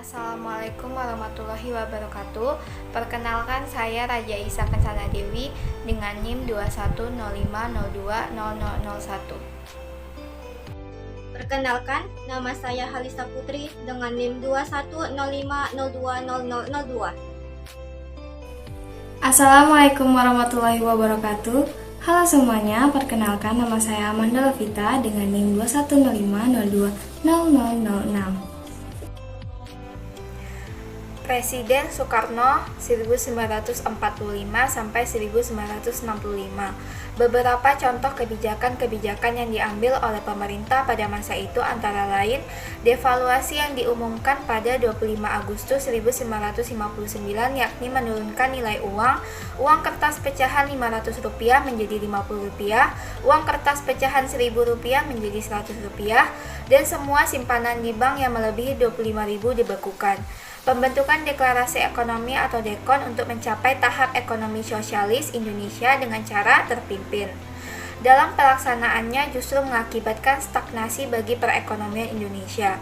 Assalamualaikum warahmatullahi wabarakatuh. Perkenalkan, saya Raja Isa Kencana Dewi dengan NIM 2105020001. Perkenalkan, nama saya Halisa Putri dengan NIM 2105020002. Assalamualaikum warahmatullahi wabarakatuh. Halo semuanya, perkenalkan nama saya Amanda Lovita dengan NIM 2105020006. Presiden Soekarno 1945 sampai 1965. Beberapa contoh kebijakan-kebijakan yang diambil oleh pemerintah pada masa itu antara lain devaluasi yang diumumkan pada 25 Agustus 1959, yakni menurunkan nilai uang kertas pecahan Rp500 menjadi Rp50, uang kertas pecahan Rp1000 menjadi Rp100, dan semua simpanan di bank yang melebihi Rp25.000 dibekukan. Pembentukan Deklarasi Ekonomi atau DEKON untuk mencapai tahap ekonomi sosialis Indonesia dengan cara terpimpin. Dalam pelaksanaannya justru mengakibatkan stagnasi bagi perekonomian Indonesia.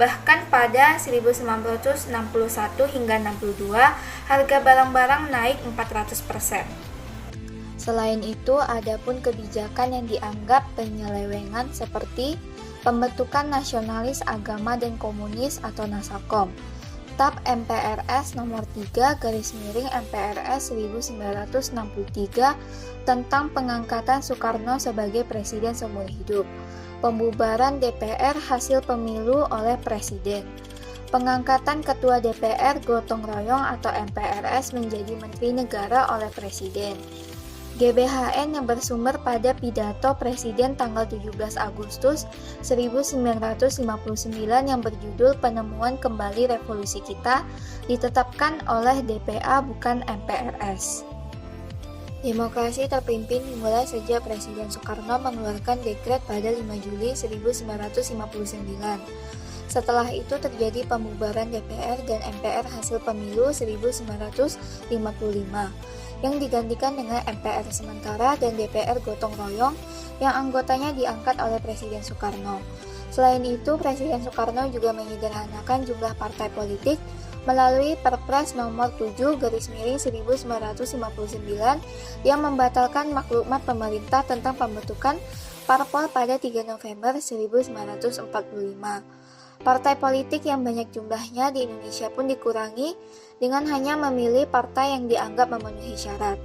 Bahkan pada 1961 hingga 62, harga barang-barang naik 400%. Selain itu, ada pun kebijakan yang dianggap penyelewengan seperti pembentukan nasionalis agama dan komunis atau Nasakom, TAP MPRS nomor 3 MPRS 1963 tentang pengangkatan Soekarno sebagai presiden seumur hidup, pembubaran DPR hasil pemilu oleh presiden, pengangkatan ketua DPR gotong royong atau MPRS menjadi menteri negara oleh presiden, GBHN yang bersumber pada pidato Presiden tanggal 17 Agustus 1959 yang berjudul Penemuan Kembali Revolusi Kita ditetapkan oleh DPA bukan MPRS. Demokrasi terpimpin dimulai sejak Presiden Soekarno mengeluarkan dekret pada 5 Juli 1959. Setelah itu terjadi pembubaran DPR dan MPR hasil pemilu 1955 yang digantikan dengan MPR sementara dan DPR gotong royong yang anggotanya diangkat oleh Presiden Soekarno. Selain itu, Presiden Soekarno juga menyederhanakan jumlah partai politik melalui Perpres nomor 7/1959 yang membatalkan maklumat pemerintah tentang pembentukan parpol pada 3 November 1945. Partai politik yang banyak jumlahnya di Indonesia pun dikurangi dengan hanya memilih partai yang dianggap memenuhi syarat.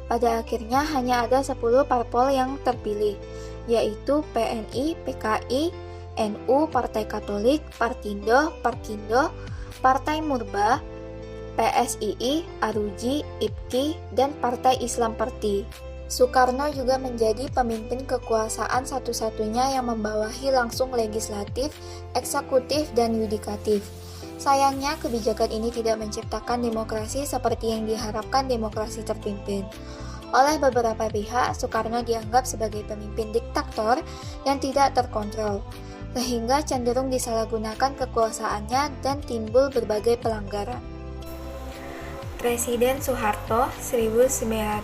Pada akhirnya hanya ada 10 parpol yang terpilih, yaitu PNI, PKI, NU, Partai Katolik, Partindo, Parkindo, Partai Murba, PSII, Aruji, IPKI, dan Partai Islam Parti. Soekarno juga menjadi pemimpin kekuasaan satu-satunya yang membawahi langsung legislatif, eksekutif, dan yudikatif. Sayangnya, kebijakan ini tidak menciptakan demokrasi seperti yang diharapkan demokrasi terpimpin. Oleh beberapa pihak, Soekarno dianggap sebagai pemimpin diktator yang tidak terkontrol, sehingga cenderung disalahgunakan kekuasaannya dan timbul berbagai pelanggaran. Presiden Soeharto 1965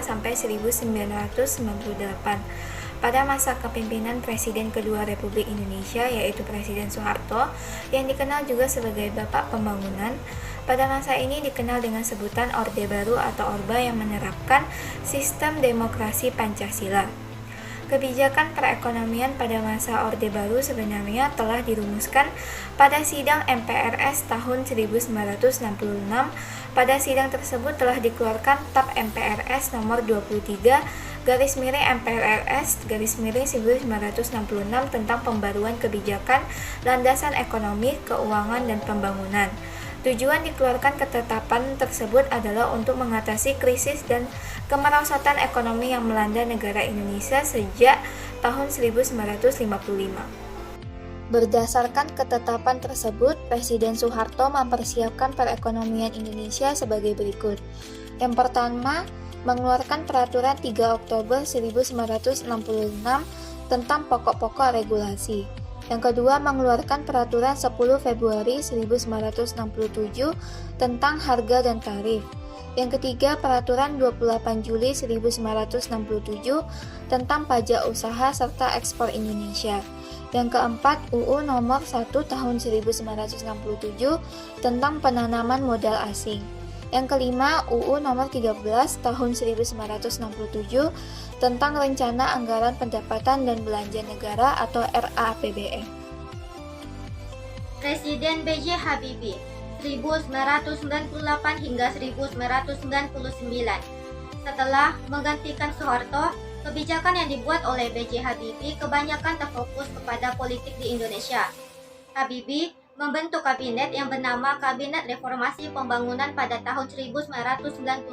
sampai 1998. Pada masa kepemimpinan Presiden kedua Republik Indonesia yaitu Presiden Soeharto yang dikenal juga sebagai Bapak Pembangunan, pada masa ini dikenal dengan sebutan Orde Baru atau Orba yang menerapkan sistem demokrasi Pancasila. Kebijakan perekonomian pada masa Orde Baru sebenarnya telah dirumuskan pada sidang MPRS tahun 1966. Pada sidang tersebut telah dikeluarkan TAP MPRS nomor 23 MPRS 1966 tentang pembaruan kebijakan landasan ekonomi, keuangan, dan pembangunan. Tujuan dikeluarkan ketetapan tersebut adalah untuk mengatasi krisis dan kemerosotan ekonomi yang melanda negara Indonesia sejak tahun 1955. Berdasarkan ketetapan tersebut, Presiden Soeharto mempersiapkan perekonomian Indonesia sebagai berikut. Yang pertama, mengeluarkan Peraturan 3 Oktober 1966 tentang pokok-pokok regulasi. Yang kedua, mengeluarkan Peraturan 10 Februari 1967 tentang harga dan tarif. Yang ketiga, Peraturan 28 Juli 1967 tentang Pajak Usaha serta Ekspor Indonesia. Yang keempat, UU Nomor 1 Tahun 1967 tentang Penanaman Modal Asing. Yang kelima, UU Nomor 13 Tahun 1967 tentang Rencana Anggaran Pendapatan dan Belanja Negara atau RAAPBN. Presiden B.J. Habibie 1998 hingga 1999. Setelah menggantikan Soeharto, kebijakan yang dibuat oleh B.J. Habibie kebanyakan terfokus kepada politik di Indonesia. Habibie membentuk kabinet yang bernama Kabinet Reformasi Pembangunan pada tahun 1998.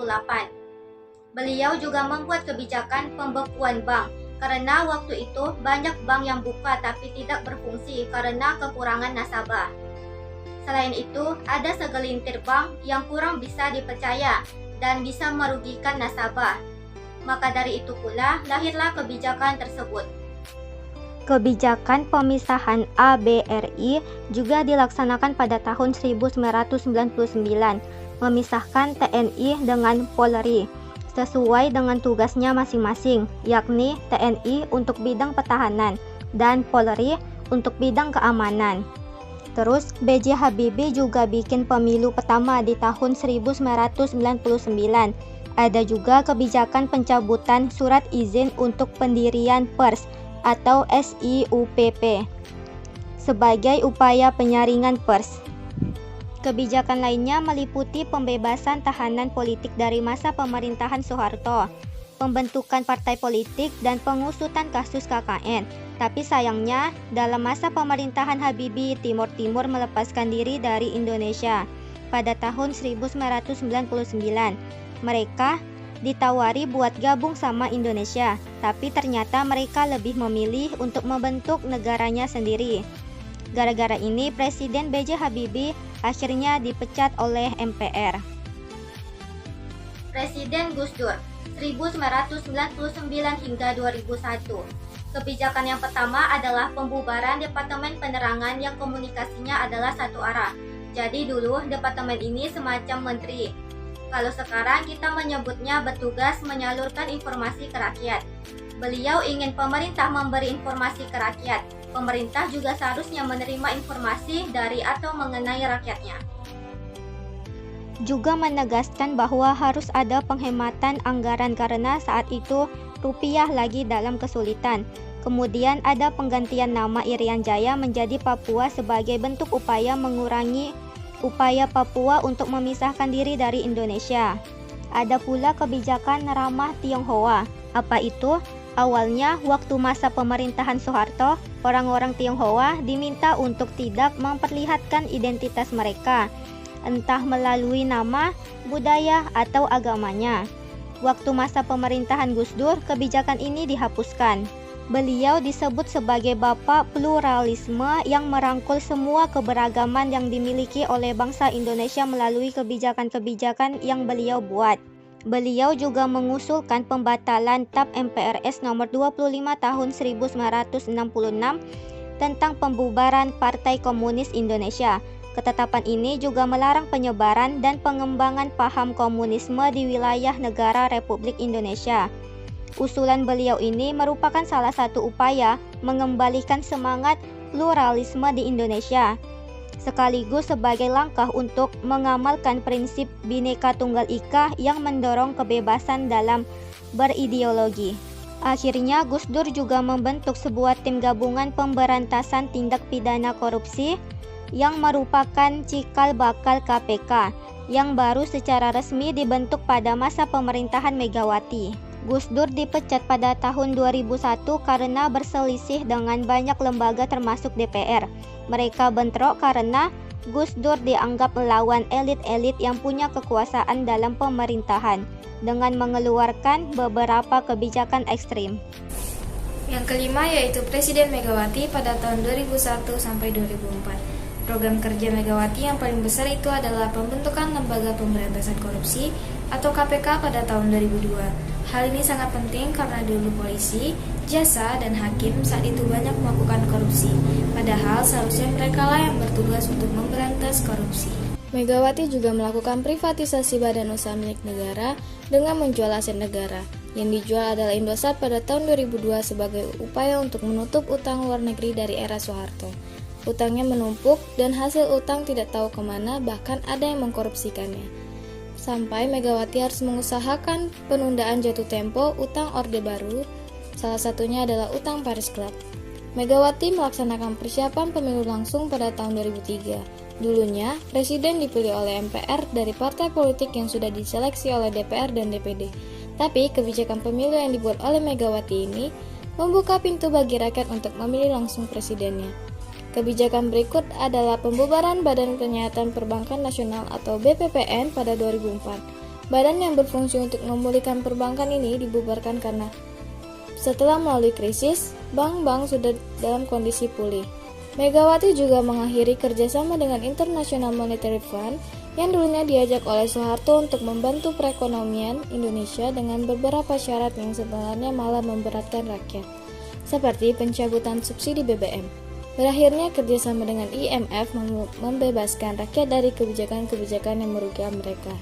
Beliau juga membuat kebijakan pembekuan bank, karena waktu itu banyak bank yang buka tapi tidak berfungsi karena kekurangan nasabah. Selain itu, ada segelintir bank yang kurang bisa dipercaya dan bisa merugikan nasabah. Maka dari itu pula lahirlah kebijakan tersebut. Kebijakan pemisahan ABRI juga dilaksanakan pada tahun 1999, memisahkan TNI dengan Polri, sesuai dengan tugasnya masing-masing, yakni TNI untuk bidang pertahanan dan Polri untuk bidang keamanan. Terus B.J. Habibie juga bikin pemilu pertama di tahun 1999. Ada juga kebijakan pencabutan surat izin untuk pendirian pers atau SIUPP sebagai upaya penyaringan pers. Kebijakan lainnya meliputi pembebasan tahanan politik dari masa pemerintahan Soeharto, pembentukan partai politik, dan pengusutan kasus KKN. Tapi sayangnya, dalam masa pemerintahan Habibie, Timur Timur melepaskan diri dari Indonesia pada tahun 1999. Mereka ditawari buat gabung sama Indonesia, tapi ternyata mereka lebih memilih untuk membentuk negaranya sendiri. Gara-gara ini, Presiden B.J. Habibie akhirnya dipecat oleh MPR. Presiden Gus Dur 1999 hingga 2001. Kebijakan yang pertama adalah pembubaran Departemen Penerangan yang komunikasinya adalah satu arah. Jadi dulu departemen ini semacam menteri. Kalau sekarang kita menyebutnya bertugas menyalurkan informasi ke rakyat. Beliau ingin pemerintah memberi informasi ke rakyat. Pemerintah juga seharusnya menerima informasi dari atau mengenai rakyatnya. Juga menegaskan bahwa harus ada penghematan anggaran karena saat itu rupiah lagi dalam kesulitan. Kemudian ada penggantian nama Irian Jaya menjadi Papua sebagai bentuk upaya mengurangi upaya Papua untuk memisahkan diri dari Indonesia. Ada pula kebijakan ramah Tionghoa. Apa itu? Awalnya, waktu masa pemerintahan Soeharto, orang-orang Tionghoa diminta untuk tidak memperlihatkan identitas mereka, entah melalui nama, budaya, atau agamanya. Waktu masa pemerintahan Gus Dur, kebijakan ini dihapuskan. Beliau disebut sebagai Bapak Pluralisme yang merangkul semua keberagaman yang dimiliki oleh bangsa Indonesia melalui kebijakan-kebijakan yang beliau buat. Beliau juga mengusulkan pembatalan TAP MPRS nomor 25 tahun 1966 tentang pembubaran Partai Komunis Indonesia. Ketetapan ini juga melarang penyebaran dan pengembangan paham komunisme di wilayah negara Republik Indonesia. Usulan beliau ini merupakan salah satu upaya mengembalikan semangat pluralisme di Indonesia, sekaligus sebagai langkah untuk mengamalkan prinsip Bhinneka Tunggal Ika yang mendorong kebebasan dalam berideologi. Akhirnya Gus Dur juga membentuk sebuah tim gabungan pemberantasan tindak pidana korupsi yang merupakan cikal bakal KPK yang baru secara resmi dibentuk pada masa pemerintahan Megawati. Gus Dur dipecat pada tahun 2001 karena berselisih dengan banyak lembaga termasuk DPR. Mereka bentrok karena Gus Dur dianggap melawan elit-elit yang punya kekuasaan dalam pemerintahan dengan mengeluarkan beberapa kebijakan ekstrim. Yang kelima yaitu Presiden Megawati pada tahun 2001 sampai 2004. Program kerja Megawati yang paling besar itu adalah pembentukan Lembaga Pemberantasan Korupsi atau KPK pada tahun 2002. Hal ini sangat penting karena dulu polisi, jaksa, dan hakim saat itu banyak melakukan korupsi. Padahal seharusnya mereka lah yang bertugas untuk memberantas korupsi. Megawati juga melakukan privatisasi badan usaha milik negara dengan menjual aset negara. Yang dijual adalah Indosat pada tahun 2002 sebagai upaya untuk menutup utang luar negeri dari era Soeharto. Utangnya menumpuk dan hasil utang tidak tahu kemana, bahkan ada yang mengkorupsikannya. Sampai Megawati harus mengusahakan penundaan jatuh tempo utang Orde Baru, salah satunya adalah utang Paris Club. Megawati melaksanakan persiapan pemilu langsung pada tahun 2003. Dulunya, Presiden dipilih oleh MPR dari partai politik yang sudah diseleksi oleh DPR dan DPD. Tapi, kebijakan pemilu yang dibuat oleh Megawati ini membuka pintu bagi rakyat untuk memilih langsung presidennya. Kebijakan berikut adalah pembubaran Badan Penyihatan Perbankan Nasional atau BPPN pada 2004. Badan yang berfungsi untuk memulihkan perbankan ini dibubarkan karena setelah melalui krisis, bank-bank sudah dalam kondisi pulih. Megawati juga mengakhiri kerjasama dengan International Monetary Fund yang dulunya diajak oleh Soeharto untuk membantu perekonomian Indonesia dengan beberapa syarat yang sebenarnya malah memberatkan rakyat, seperti pencabutan subsidi BBM. Berakhirnya kerjasama dengan IMF membebaskan rakyat dari kebijakan-kebijakan yang merugikan mereka.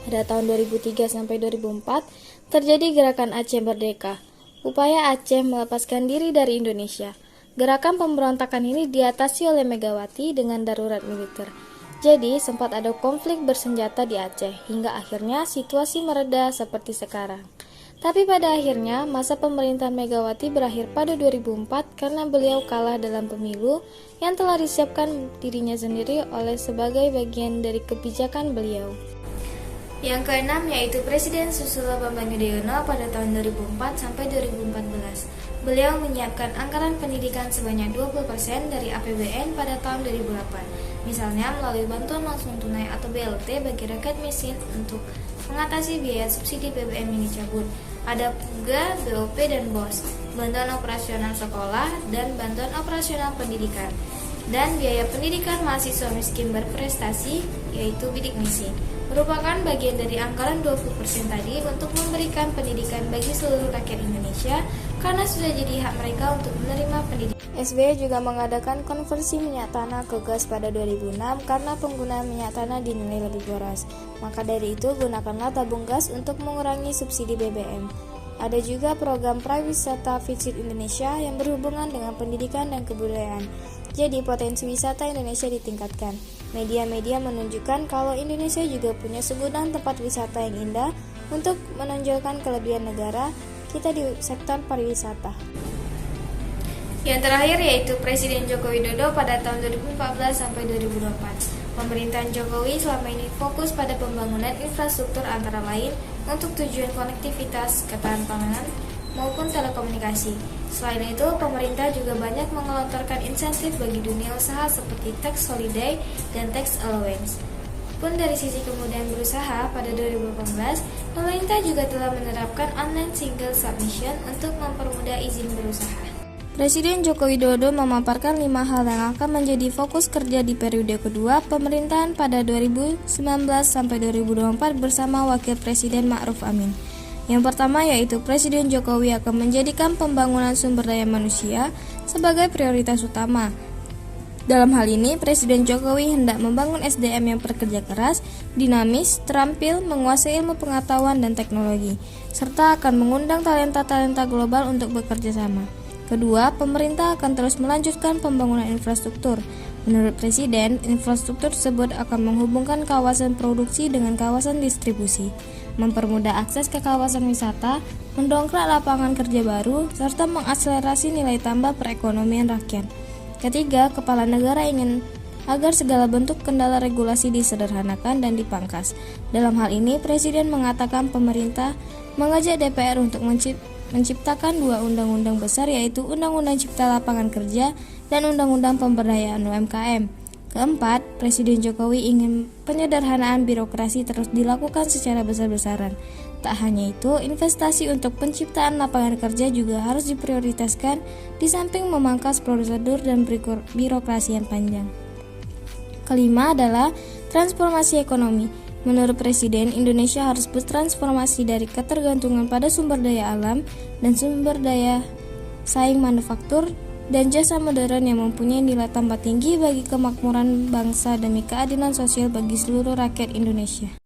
Pada tahun 2003 sampai 2004, terjadi gerakan Aceh Merdeka, upaya Aceh melepaskan diri dari Indonesia. Gerakan pemberontakan ini diatasi oleh Megawati dengan darurat militer. Jadi, sempat ada konflik bersenjata di Aceh, hingga akhirnya situasi mereda seperti sekarang. Tapi pada akhirnya, masa pemerintahan Megawati berakhir pada 2004 karena beliau kalah dalam pemilu yang telah disiapkan dirinya sendiri oleh sebagai bagian dari kebijakan beliau. Yang keenam yaitu Presiden Susilo Bambang Yudhoyono pada tahun 2004 sampai 2014. Beliau menyiapkan anggaran pendidikan sebanyak 20% dari APBN pada tahun 2008. Misalnya melalui bantuan langsung tunai atau BLT bagi rakyat miskin untuk mengatasi biaya subsidi BBM yang dicabut. Ada juga BOP dan BOS, bantuan operasional sekolah dan bantuan operasional pendidikan. Dan biaya pendidikan mahasiswa miskin berprestasi yaitu bidik misi. Merupakan bagian dari anggaran 20% tadi untuk memberikan pendidikan bagi seluruh rakyat Indonesia karena sudah jadi hak mereka untuk menerima pendidikan. SBY juga mengadakan konversi minyak tanah ke gas pada 2006 karena penggunaan minyak tanah dinilai lebih boros. Maka dari itu gunakanlah tabung gas untuk mengurangi subsidi BBM. Ada juga program Prawisata Visit Indonesia yang berhubungan dengan pendidikan dan kebudayaan. Jadi potensi wisata Indonesia ditingkatkan. Media-media menunjukkan kalau Indonesia juga punya segudang tempat wisata yang indah untuk menonjolkan kelebihan negara kita di sektor pariwisata. Yang terakhir yaitu Presiden Joko Widodo pada tahun 2014 sampai 2024. Pemerintahan Jokowi selama ini fokus pada pembangunan infrastruktur antara lain untuk tujuan konektivitas, ketahanan pangan, maupun telekomunikasi. Selain itu, pemerintah juga banyak mengelontorkan insentif bagi dunia usaha seperti tax holiday dan tax allowance. Pun dari sisi kemudahan berusaha, pada 2018, pemerintah juga telah menerapkan online single submission untuk mempermudah izin berusaha. Presiden Joko Widodo memaparkan 5 hal yang akan menjadi fokus kerja di periode kedua pemerintahan pada 2019 sampai 2024 bersama Wakil Presiden Ma'ruf Amin. Yang pertama yaitu Presiden Jokowi akan menjadikan pembangunan sumber daya manusia sebagai prioritas utama. Dalam hal ini, Presiden Jokowi hendak membangun SDM yang bekerja keras, dinamis, terampil, menguasai ilmu pengetahuan dan teknologi, serta akan mengundang talenta-talenta global untuk bekerja sama. Kedua, pemerintah akan terus melanjutkan pembangunan infrastruktur. Menurut Presiden, infrastruktur tersebut akan menghubungkan kawasan produksi dengan kawasan distribusi, mempermudah akses ke kawasan wisata, mendongkrak lapangan kerja baru, serta mengakselerasi nilai tambah perekonomian rakyat. Ketiga, Kepala Negara ingin agar segala bentuk kendala regulasi disederhanakan dan dipangkas. Dalam hal ini, Presiden mengatakan pemerintah mengajak DPR untuk menciptakan 2 undang-undang besar yaitu Undang-Undang Cipta Lapangan Kerja dan Undang-Undang Pemberdayaan UMKM. Keempat, Presiden Jokowi ingin penyederhanaan birokrasi terus dilakukan secara besar-besaran. Tak hanya itu, investasi untuk penciptaan lapangan kerja juga harus diprioritaskan di samping memangkas prosedur dan birokrasi yang panjang. Kelima adalah transformasi ekonomi. Menurut Presiden, Indonesia harus bertransformasi dari ketergantungan pada sumber daya alam dan sumber daya saing manufaktur dan jasa modern yang mempunyai nilai tambah tinggi bagi kemakmuran bangsa demi keadilan sosial bagi seluruh rakyat Indonesia.